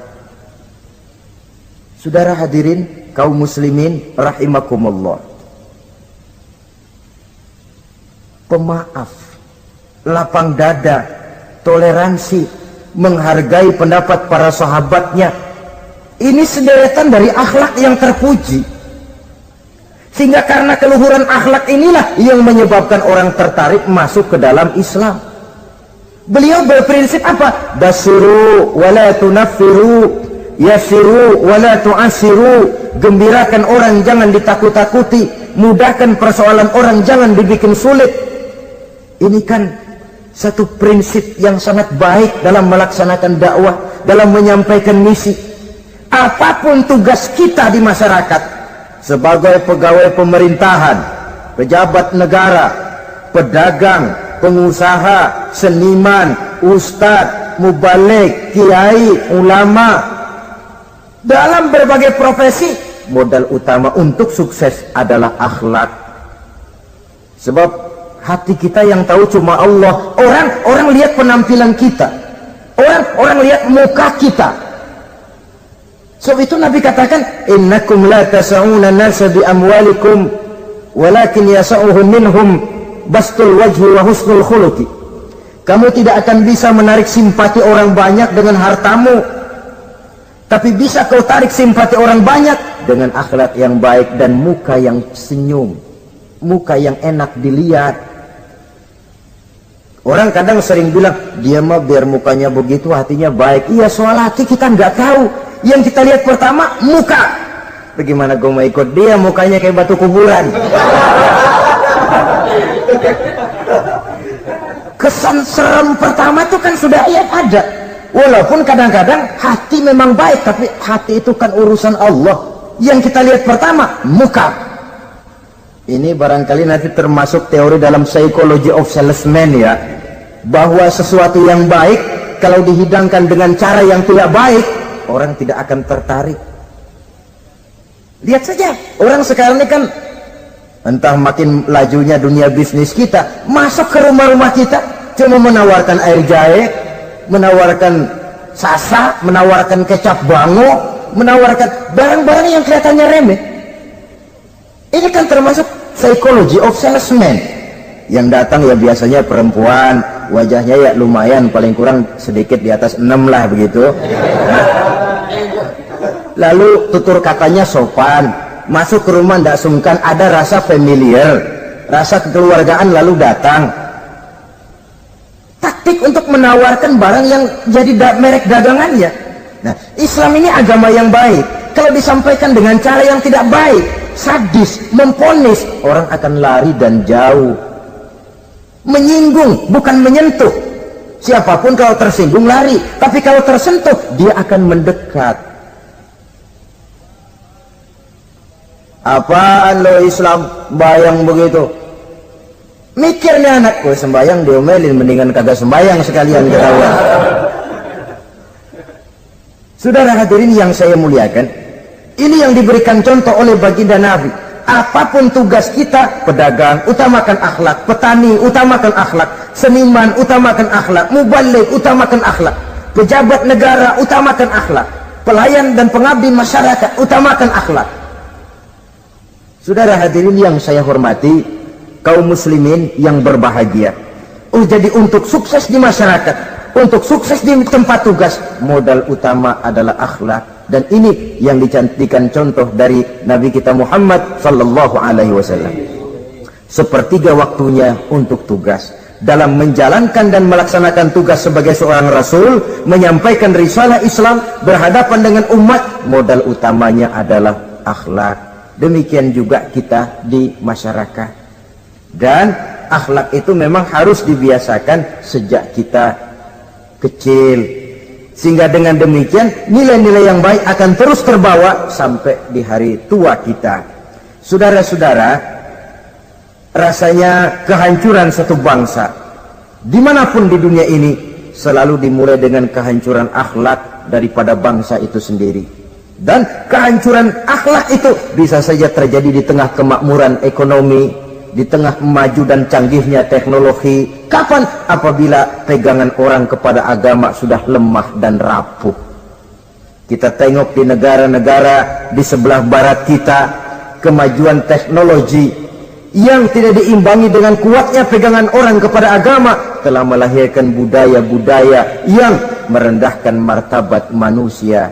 Saudara hadirin kaum muslimin rahimakumullah, pemaaf, lapang dada, toleransi, menghargai pendapat para sahabatnya, ini sederetan dari akhlak yang terpuji. Sehingga karena keluhuran akhlak inilah yang menyebabkan orang tertarik masuk ke dalam Islam. Beliau berprinsip apa? Basiru wala tunaffiru, yasiru wala tu'asiru. Gembirakan orang, jangan ditakut-takuti. Mudahkan persoalan orang, jangan dibikin sulit. Ini kan satu prinsip yang sangat baik dalam melaksanakan dakwah, dalam menyampaikan misi. Apapun tugas kita di masyarakat, sebagai pegawai pemerintahan, pejabat negara, pedagang, pengusaha, seniman, ustadz, mubalik, kiai, ulama, dalam berbagai profesi, modal utama untuk sukses adalah akhlak. Sebab hati kita yang tahu cuma Allah. Orang lihat penampilan kita, orang lihat muka kita. Sebab itu Nabi katakan, innakum la tas'una nasa bi amwalikum walakin yas'uhum minhum bastul wajhi wa husnul khuluqi. Kamu tidak akan bisa menarik simpati orang banyak dengan hartamu, tapi bisa kau tarik simpati orang banyak dengan akhlak yang baik dan muka yang senyum, muka yang enak dilihat. Orang kadang sering bilang, dia mah biar mukanya begitu hatinya baik. Iya, soal hati kita nggak tahu. Yang kita lihat pertama muka. Bagaimana gue mau ikut dia, mukanya kayak batu kuburan. Kesan serem pertama itu kan sudah ada. Walaupun kadang-kadang hati memang baik, tapi hati itu kan urusan Allah. Yang kita lihat pertama muka. Ini barangkali nanti termasuk teori dalam psychology of salesman ya, bahwa sesuatu yang baik kalau dihidangkan dengan cara yang tidak baik, orang tidak akan tertarik. Lihat saja, orang sekarang ini kan entah makin lajunya dunia bisnis kita, masuk ke rumah-rumah kita cuma menawarkan air jahe, menawarkan sasa, menawarkan kecap bango, menawarkan barang-barang yang kelihatannya remeh. Ini kan termasuk psychology of salesman. Yang datang ya biasanya perempuan, wajahnya ya lumayan, paling kurang sedikit di atas 6 lah begitu. Lalu tutur katanya sopan, masuk ke rumah tidak sungkan, ada rasa familiar, rasa kekeluargaan, lalu datang. Taktik untuk menawarkan barang yang jadi merek dagangannya. Nah, Islam ini agama yang baik. Kalau disampaikan dengan cara yang tidak baik, sadis, memponis, orang akan lari dan jauh. Menyinggung, bukan menyentuh. Siapapun kalau tersinggung lari, tapi kalau tersentuh dia akan mendekat. Apaan lo Islam bayang begitu? Mikirnya anak, gue sembayang diomelin, mendingan kagak sembayang sekalian ketahuan. Saudara hadirin yang saya muliakan, ini yang diberikan contoh oleh baginda Nabi. Apapun tugas kita, pedagang utamakan akhlak, petani utamakan akhlak, seniman utamakan akhlak, mubaligh utamakan akhlak, pejabat negara utamakan akhlak, pelayan dan pengabdi masyarakat utamakan akhlak. Saudara hadirin yang saya hormati, kaum muslimin yang berbahagia. Jadi untuk sukses di masyarakat, untuk sukses di tempat tugas, modal utama adalah akhlak. Dan ini yang dicantikan contoh dari Nabi kita Muhammad sallallahu alaihi wasallam. Sepertiga waktunya untuk tugas. Dalam menjalankan dan melaksanakan tugas sebagai seorang rasul, menyampaikan risalah Islam berhadapan dengan umat, modal utamanya adalah akhlak. Demikian juga kita di masyarakat. Dan akhlak itu memang harus dibiasakan sejak kita kecil. Sehingga dengan demikian nilai-nilai yang baik akan terus terbawa sampai di hari tua kita. Saudara-saudara, rasanya kehancuran satu bangsa dimanapun di dunia ini selalu dimulai dengan kehancuran akhlak daripada bangsa itu sendiri. Dan kehancuran akhlak itu bisa saja terjadi di tengah kemakmuran ekonomi, di tengah maju dan canggihnya teknologi. Kapan? Apabila pegangan orang kepada agama sudah lemah dan rapuh. Kita tengok di negara-negara di sebelah barat kita, kemajuan teknologi yang tidak diimbangi dengan kuatnya pegangan orang kepada agama telah melahirkan budaya-budaya yang merendahkan martabat manusia.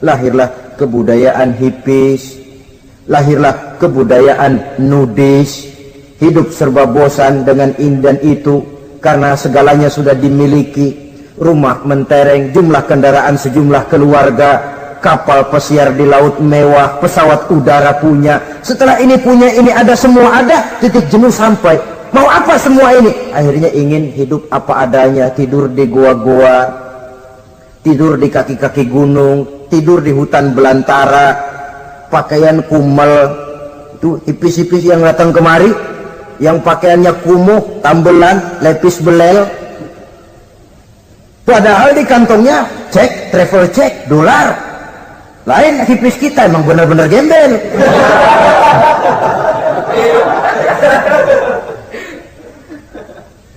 Lahirlah kebudayaan hippies, lahirlah kebudayaan nudis, hidup serba bosan dengan ini dan itu karena segalanya sudah dimiliki. Rumah mentereng, jumlah kendaraan sejumlah keluarga, kapal pesiar di laut mewah, pesawat udara punya, setelah ini punya ini ada, semua ada, titik jenuh sampai. Mau apa semua ini? Akhirnya ingin hidup apa adanya, tidur di goa-goa, tidur di kaki-kaki gunung, tidur di hutan belantara, pakaian kumel. Itu hipis-hipis yang datang kemari, yang pakaiannya kumuh, tambelan, lepis belel, padahal di kantongnya cek, travel cek, dolar. Lain hipis kita, emang benar-benar gembel.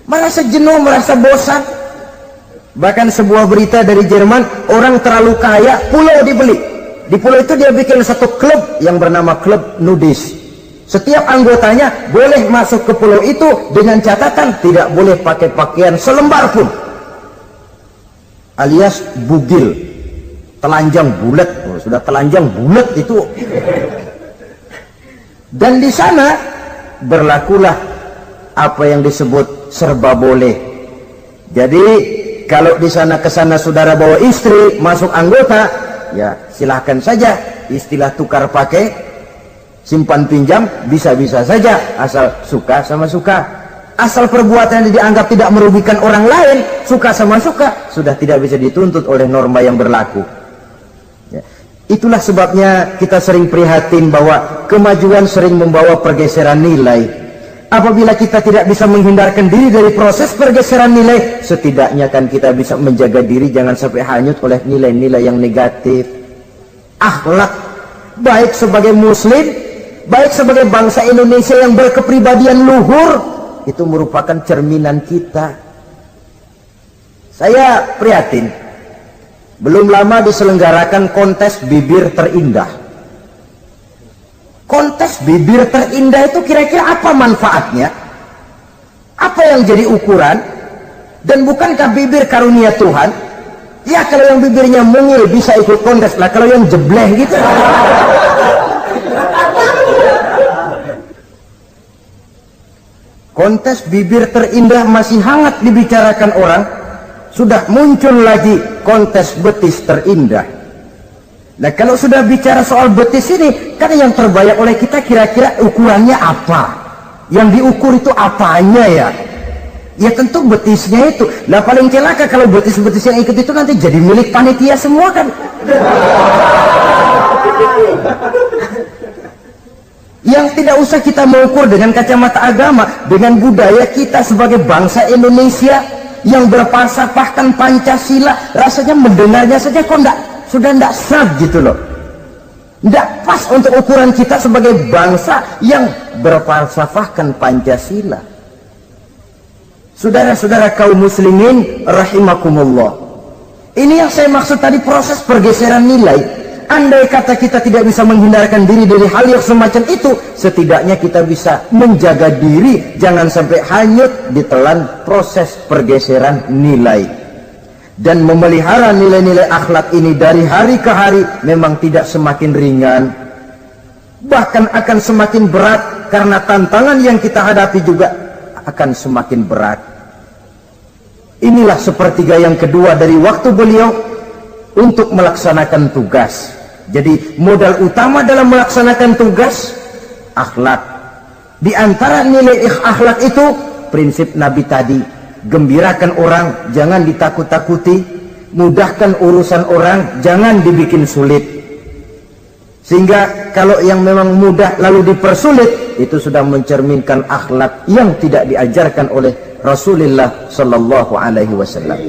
Merasa jenuh, merasa bosan. Bahkan sebuah berita dari Jerman, orang terlalu kaya, pulau dibeli. Di pulau itu dia bikin satu klub yang bernama klub nudis. Setiap anggotanya boleh masuk ke pulau itu dengan catatan tidak boleh pakai pakaian selembar pun, alias bugil, telanjang bulat. Sudah telanjang bulat itu. Dan di sana berlakulah apa yang disebut serba boleh. Jadi kalau di sana kesana saudara bawa istri masuk anggota, ya silahkan saja, istilah tukar pakai, simpan pinjam bisa-bisa saja, asal suka sama suka. Asal perbuatan yang dianggap tidak merugikan orang lain, suka sama suka, sudah tidak bisa dituntut oleh norma yang berlaku. Ya. Itulah sebabnya kita sering prihatin bahwa kemajuan sering membawa pergeseran nilai. Apabila kita tidak bisa menghindarkan diri dari proses pergeseran nilai, setidaknya kan kita bisa menjaga diri jangan sampai hanyut oleh nilai-nilai yang negatif. Akhlak, baik sebagai muslim, baik sebagai bangsa Indonesia yang berkepribadian luhur, itu merupakan cerminan kita. Saya prihatin, belum lama diselenggarakan kontes bibir terindah. Kontes bibir terindah itu kira-kira apa manfaatnya? Apa yang jadi ukuran? Dan bukankah bibir karunia Tuhan? Ya kalau yang bibirnya mungil bisa ikut kontes lah, kalau yang jebleh gitu. Kontes bibir terindah masih hangat dibicarakan orang, sudah muncul lagi kontes betis terindah. Nah kalau sudah bicara soal betis ini, kan yang terbayang oleh kita kira-kira ukurannya apa? Yang diukur itu apanya ya? Ya tentu betisnya itu. Nah paling celaka kalau betis-betis yang ikut itu nanti jadi milik panitia semua kan? Yang tidak usah kita mengukur dengan kacamata agama, dengan budaya kita sebagai bangsa Indonesia yang berfalsafahkan Pancasila, rasanya mendengarnya saja kok sudah tidak sah gitu loh, tidak pas untuk ukuran kita sebagai bangsa yang berfalsafahkan Pancasila. Saudara-saudara kaum muslimin rahimakumullah, ini yang saya maksud tadi, proses pergeseran nilai. Andai kata kita tidak bisa menghindarkan diri dari hal yang semacam itu, setidaknya kita bisa menjaga diri jangan sampai hanyut ditelan proses pergeseran nilai. Dan memelihara nilai-nilai akhlak ini dari hari ke hari memang tidak semakin ringan, bahkan akan semakin berat, karena tantangan yang kita hadapi juga akan semakin berat. Inilah sepertiga yang kedua dari waktu beliau untuk melaksanakan tugas. Jadi modal utama dalam melaksanakan tugas akhlak. Di antara nilai akhlak itu prinsip Nabi tadi, gembirakan orang, jangan ditakut-takuti, mudahkan urusan orang, jangan dibikin sulit. Sehingga kalau yang memang mudah lalu dipersulit, itu sudah mencerminkan akhlak yang tidak diajarkan oleh Rasulullah Sallallahu Alaihi Wasallam.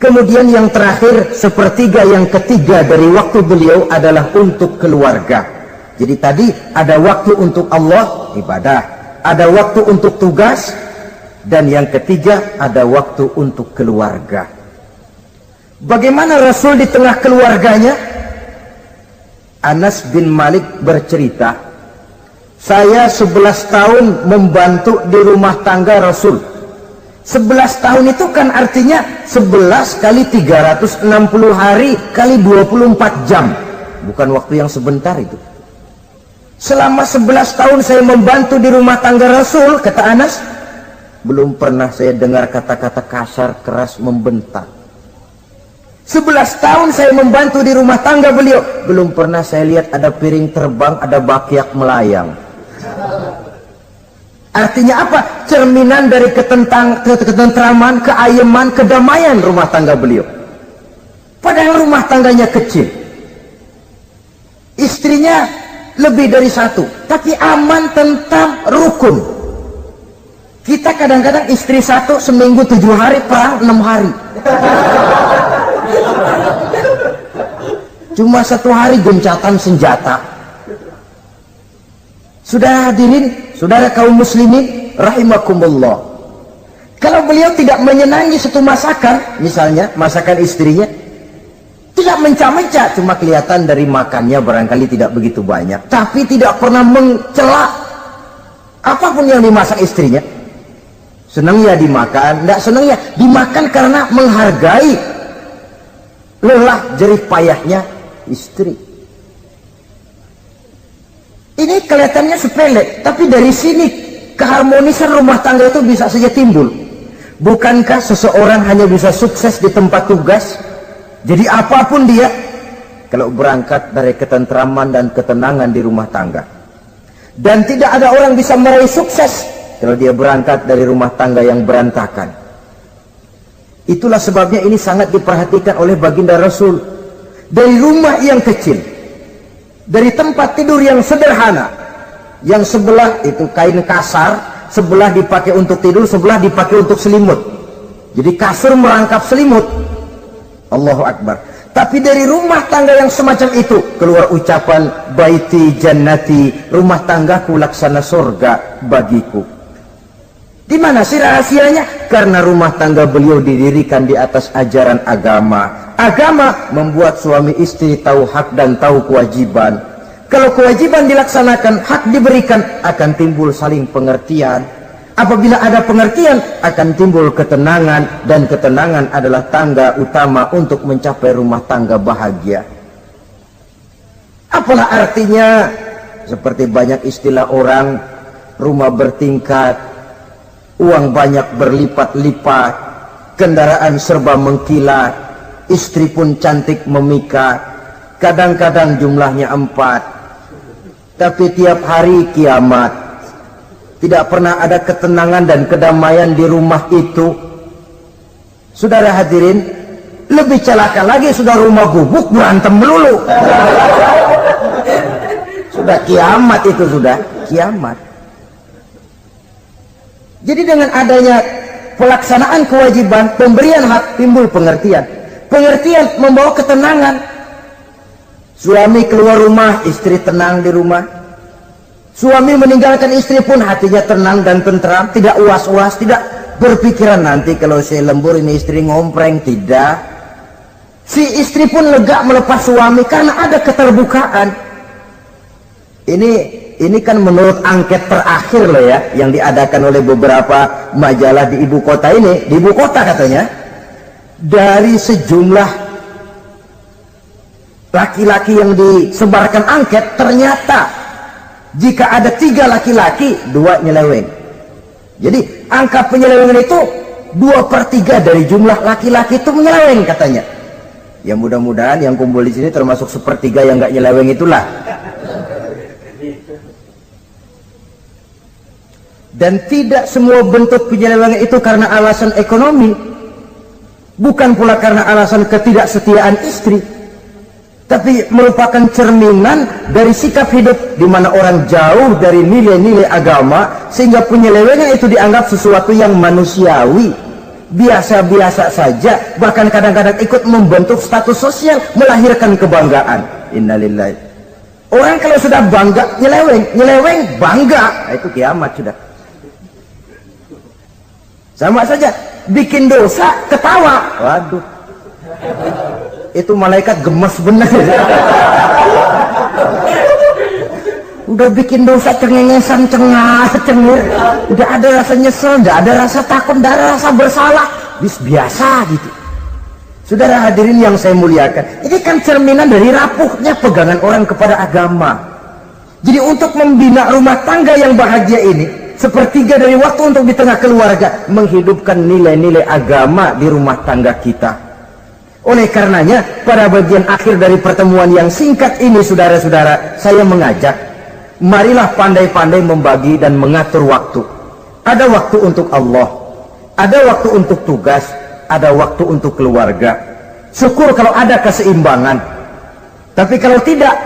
Kemudian yang terakhir, sepertiga yang ketiga dari waktu beliau adalah untuk keluarga. Jadi tadi ada waktu untuk Allah, ibadah, ada waktu untuk tugas, dan yang ketiga ada waktu untuk keluarga. Bagaimana Rasul di tengah keluarganya? Anas bin Malik bercerita, saya 11 tahun membantu di rumah tangga Rasul. 11 tahun itu kan artinya 11 kali 360 hari kali 24 jam. Bukan waktu yang sebentar itu. Selama 11 tahun saya membantu di rumah tangga Rasul, kata Anas, belum pernah saya dengar kata-kata kasar, keras, membentak. 11 tahun saya membantu di rumah tangga beliau, belum pernah saya lihat ada piring terbang, ada bakyak melayang. Artinya apa? Cerminan dari ketentraman, keayeman, kedamaian rumah tangga beliau. Padahal rumah tangganya kecil, istrinya lebih dari satu, tapi aman, tentram, rukun. Kita kadang-kadang istri satu seminggu 7 hari, perang 6 hari. Cuma 1 hari gencatan senjata. Sudah hadirin, saudara kaum muslimin rahimakumullah, kalau beliau tidak menyenangi satu masakan, misalnya masakan istrinya, Tidak mencah-mencah, cuma kelihatan dari makannya barangkali tidak begitu banyak, tapi tidak pernah mencela apapun yang dimasak istrinya. Senang ya dimakan, tidak senang ya dimakan karena menghargai lelah jerih payahnya istri. Ini kelihatannya sepele, tapi dari sini keharmonisan rumah tangga itu bisa saja timbul. Bukankah seseorang hanya bisa sukses di tempat tugas? Jadi apapun dia, kalau berangkat dari ketentraman dan ketenangan di rumah tangga. Dan tidak ada orang bisa meraih sukses kalau dia berangkat dari rumah tangga yang berantakan. Itulah sebabnya ini sangat diperhatikan oleh baginda Rasul. Dari rumah yang kecil, dari tempat tidur yang sederhana, yang sebelah itu kain kasar, sebelah dipakai untuk tidur, sebelah dipakai untuk selimut. Jadi kasur merangkap selimut. Allahu Akbar. Tapi dari rumah tangga yang semacam itu keluar ucapan baiti jannati, rumah tanggaku laksana surga bagiku. Di mana sih rahasianya? Karena rumah tangga beliau didirikan di atas ajaran agama. Agama membuat suami istri tahu hak dan tahu kewajiban. Kalau kewajiban dilaksanakan, hak diberikan, akan timbul saling pengertian. Apabila ada pengertian, akan timbul ketenangan, dan ketenangan adalah tangga utama untuk mencapai rumah tangga bahagia. Apalah artinya? Seperti banyak istilah orang, rumah bertingkat, uang banyak berlipat-lipat, kendaraan serba mengkilat, istri pun cantik memikat, kadang-kadang jumlahnya 4, tapi tiap hari kiamat. Tidak pernah ada ketenangan dan kedamaian di rumah itu. Saudara hadirin, lebih celaka lagi sudah rumah gubuk berantem melulu. Sudah kiamat itu, sudah kiamat. Jadi dengan adanya pelaksanaan kewajiban, pemberian hak, timbul pengertian. Pengertian membawa ketenangan. Suami keluar rumah, istri tenang di rumah. Suami meninggalkan istri pun hatinya tenang dan tentram, tidak was-was, tidak berpikiran nanti kalau saya lembur ini istri ngompreng, tidak. Si istri pun lega melepas suami karena ada keterbukaan. Ini kan menurut angket terakhir loh ya, yang diadakan oleh beberapa majalah di ibu kota ini, di ibu kota katanya, dari sejumlah laki-laki yang disebarkan angket, ternyata jika ada 3 laki-laki, 2 nyeleweng. Jadi angka penyelewengan itu 2/3 dari jumlah laki-laki itu menyeleweng katanya. Ya mudah-mudahan yang kumpul di sini termasuk 1/3 yang nggak nyeleweng itulah. Dan tidak semua bentuk penyelewengan itu karena alasan ekonomi, bukan pula karena alasan ketidaksetiaan istri, tapi merupakan cerminan dari sikap hidup di mana orang jauh dari nilai-nilai agama, sehingga penyelewengan itu dianggap sesuatu yang manusiawi, biasa-biasa saja, bahkan kadang-kadang ikut membentuk status sosial, melahirkan kebanggaan. Innalillahi. Orang kalau sudah bangga nyeleweng bangga, itu kiamat sudah. Sama saja, bikin dosa ketawa, waduh, itu malaikat gemes benar. Udah bikin dosa cengengesan, cengir, udah ada rasa nyesel, udah ada rasa takut, udah ada rasa bersalah, biasa gitu. Saudara hadirin yang saya muliakan, ini kan cerminan dari rapuhnya pegangan orang kepada agama. Jadi untuk membina rumah tangga yang bahagia ini, 1/3 dari waktu untuk di tengah keluarga, menghidupkan nilai-nilai agama di rumah tangga kita. Oleh karenanya, pada bagian akhir dari pertemuan yang singkat ini, saudara-saudara, saya mengajak, marilah pandai-pandai membagi dan mengatur waktu. Ada waktu untuk Allah, ada waktu untuk tugas, ada waktu untuk keluarga. Syukur kalau ada keseimbangan. Tapi kalau tidak,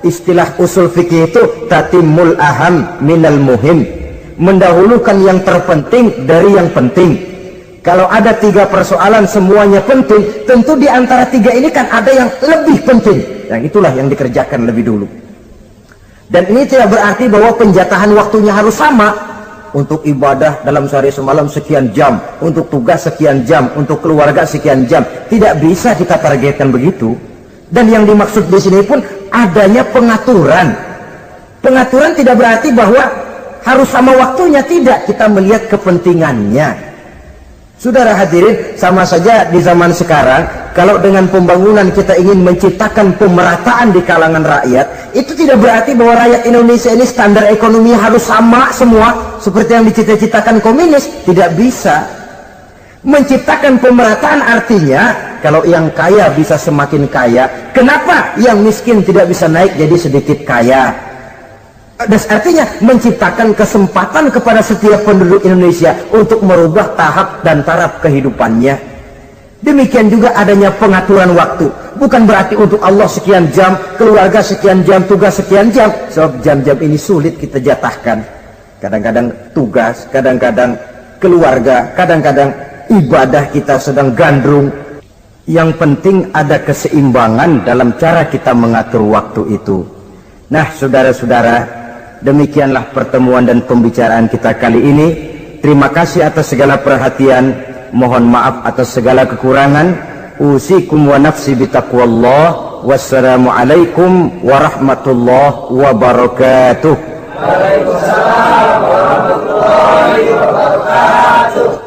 istilah usul fikih itu tatimul aham minal muhim, mendahulukan yang terpenting dari yang penting. Kalau ada 3 persoalan semuanya penting, tentu di antara 3 ini kan ada yang lebih penting, yang itulah yang dikerjakan lebih dulu. Dan ini tidak berarti bahwa penjatahan waktunya harus sama. untuk ibadah dalam sehari semalam sekian jam, untuk tugas sekian jam, untuk keluarga sekian jam. Tidak bisa kita targetkan begitu. Dan yang dimaksud di sini pun adanya pengaturan. Pengaturan tidak berarti bahwa harus sama waktunya, tidak. Kita melihat kepentingannya. Saudara hadirin, sama saja di zaman sekarang, kalau dengan pembangunan kita ingin menciptakan pemerataan di kalangan rakyat, itu tidak berarti bahwa rakyat Indonesia ini standar ekonomi harus sama semua, seperti yang dicita-citakan komunis. Tidak bisa. Menciptakan pemerataan artinya, kalau yang kaya bisa semakin kaya, kenapa yang miskin tidak bisa naik jadi sedikit kaya? Dan artinya menciptakan kesempatan kepada setiap penduduk Indonesia untuk merubah tahap dan taraf kehidupannya. Demikian juga adanya pengaturan waktu. Bukan berarti untuk Allah sekian jam, keluarga sekian jam, tugas sekian jam. Sebab jam-jam ini sulit kita jatahkan. Kadang-kadang tugas, kadang-kadang keluarga, kadang-kadang ibadah kita sedang gandrung. Yang penting ada keseimbangan dalam cara kita mengatur waktu itu. Nah, saudara-saudara, demikianlah pertemuan dan pembicaraan kita kali ini. Terima kasih atas segala perhatian. Mohon maaf atas segala kekurangan. Usikum wa nafsi bitaqwallah. Wassalamualaikum warahmatullahi wabarakatuh. Waalaikumsalam warahmatullahi wabarakatuh.